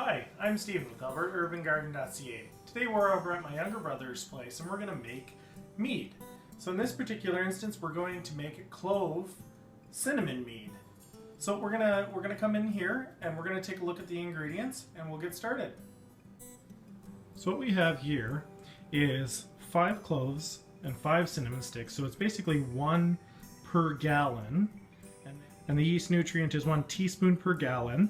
Hi, I'm Stephen with AlbertaUrbanGarden.ca. Today we're over at my younger brother's place and we're going to make mead. So in this particular instance we're going to make clove cinnamon mead. So we're gonna come in here and we're gonna take a look at the ingredients and we'll get started. So what we have here is 5 cloves and 5 cinnamon sticks. So it's basically 1 per gallon. And the yeast nutrient is 1 teaspoon per gallon.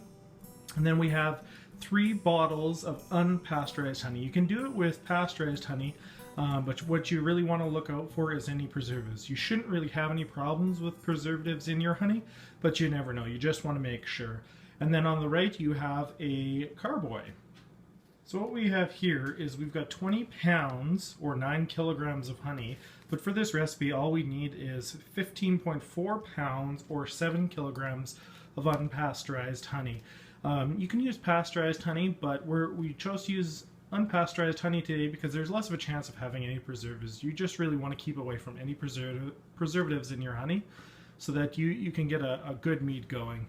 And then we have 3 bottles of unpasteurized honey. You can do it with pasteurized honey, but what you really want to look out for is any preservatives. You shouldn't really have any problems with preservatives in your honey, but you never know. You just want to make sure. And then on the right you have a carboy. So what we have here is we've got 20 pounds or 9 kilograms of honey, but for this recipe all we need is 15.4 pounds or 7 kilograms of unpasteurized honey. You can use pasteurized honey, but we chose to use unpasteurized honey today because there's less of a chance of having any preservatives. You just really want to keep away from any preservatives in your honey so that you can get a good mead going.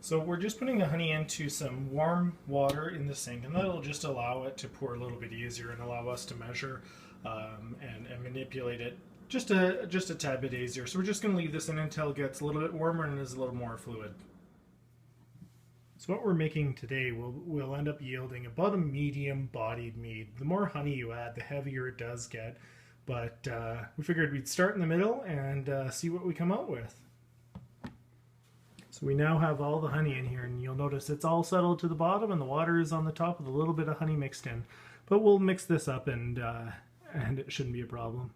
So we're just putting the honey into some warm water in the sink, and that'll just allow it to pour a little bit easier and allow us to measure and manipulate it just a tad bit easier. So we're just going to leave this in until it gets a little bit warmer and is a little more fluid. So what we're making today will end up yielding about a medium bodied mead. The more honey you add, the heavier it does get, but we figured we'd start in the middle and see what we come out with. So we now have all the honey in here, and you'll notice it's all settled to the bottom and the water is on the top with a little bit of honey mixed in. But we'll mix this up and it shouldn't be a problem.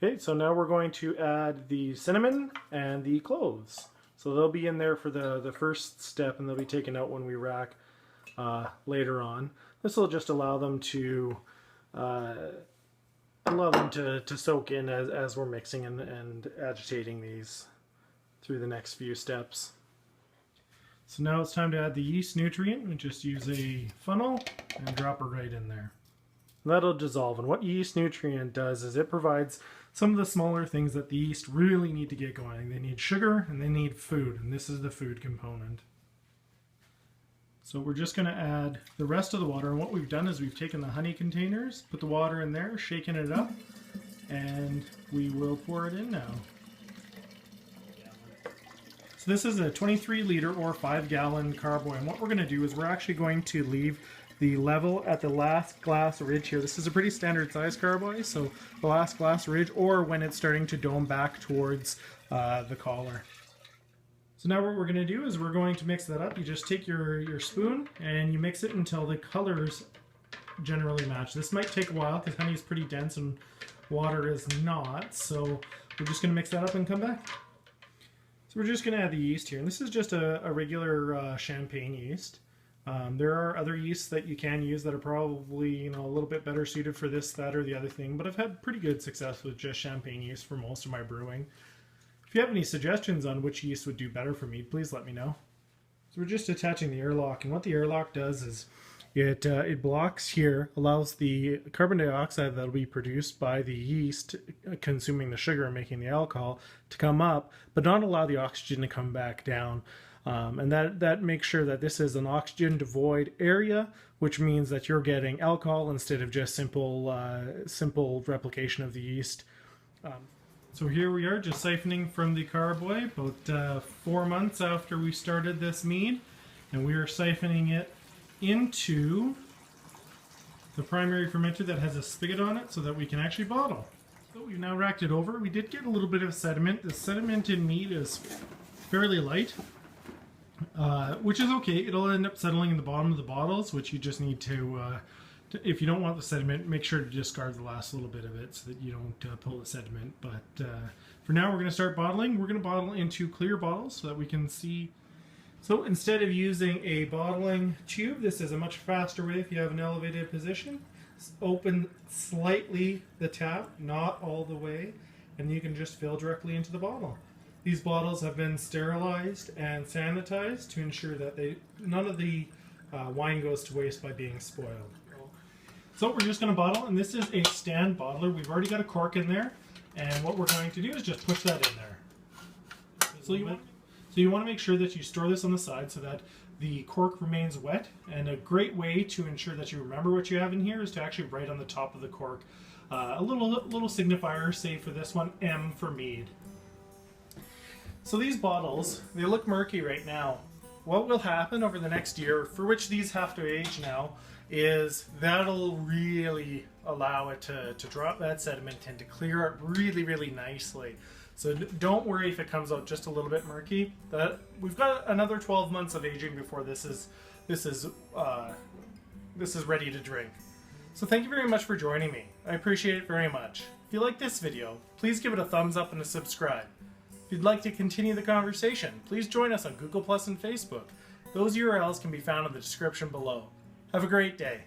Okay, so now we're going to add the cinnamon and the cloves. So they'll be in there for the first step, and they'll be taken out when we rack later on. This will just allow them to soak in as we're mixing and agitating these through the next few steps. So now it's time to add the yeast nutrient. We just use a funnel and drop it right in there. That'll dissolve, and what yeast nutrient does is it provides some of the smaller things that the yeast really need to get going. They need sugar and they need food, and this is the food component. So we're just going to add the rest of the water, and what we've done is we've taken the honey containers, put the water in there, shaken it up, and we will pour it in now. So this is a 23 liter or 5 gallon carboy, and what we're going to do is we're actually going to leave the level at the last glass ridge here. This is a pretty standard size carboy, so the last glass ridge, or when it's starting to dome back towards the collar. So now what we're going to do is we're going to mix that up. You just take your spoon and you mix it until the colors generally match. This might take a while because honey is pretty dense and water is not, so we're just going to mix that up and come back. So we're just going to add the yeast here, and this is just a regular champagne yeast. There are other yeasts that you can use that are probably a little bit better suited for this, that, or the other thing, but I've had pretty good success with just champagne yeast for most of my brewing. If you have any suggestions on which yeast would do better for me, please let me know. So we're just attaching the airlock, and what the airlock does is it blocks here, allows the carbon dioxide that will be produced by the yeast consuming the sugar and making the alcohol to come up, but not allow the oxygen to come back down. And that makes sure that this is an oxygen devoid area, which means that you're getting alcohol instead of just simple replication of the yeast. So here we are just siphoning from the carboy about 4 months after we started this mead, and we are siphoning it into the primary fermenter that has a spigot on it so that we can actually bottle. So we've now racked it over. We did get a little bit of sediment. The sediment in mead is fairly light, which is okay. It'll end up settling in the bottom of the bottles, which you just need to if you don't want the sediment, make sure to discard the last little bit of it so that you don't pull the sediment. But for now we're going to start bottling. We're going to bottle into clear bottles so that we can see. So instead of using a bottling tube, this is a much faster way if you have an elevated position. Open slightly the tap, not all the way, and you can just fill directly into the bottle. These bottles have been sterilized and sanitized to ensure that none of the wine goes to waste by being spoiled. So we're just going to bottle, and this is a stand bottler. We've already got a cork in there, and what we're going to do is just push that in there. So So you want to make sure that you store this on the side so that the cork remains wet. And a great way to ensure that you remember what you have in here is to actually write on the top of the cork a little signifier, say for this one, M for Mead. So these bottles, they look murky right now. What will happen over the next year, for which these have to age now, is that'll really allow it to drop that sediment and to clear it really nicely. So don't worry if it comes out just a little bit murky. We've got another 12 months of aging before this is ready to drink. So thank you very much for joining me. I appreciate it very much. If you like this video, please give it a thumbs up and a subscribe. If you'd like to continue the conversation, please join us on Google+ and Facebook. Those URLs can be found in the description below. Have a great day.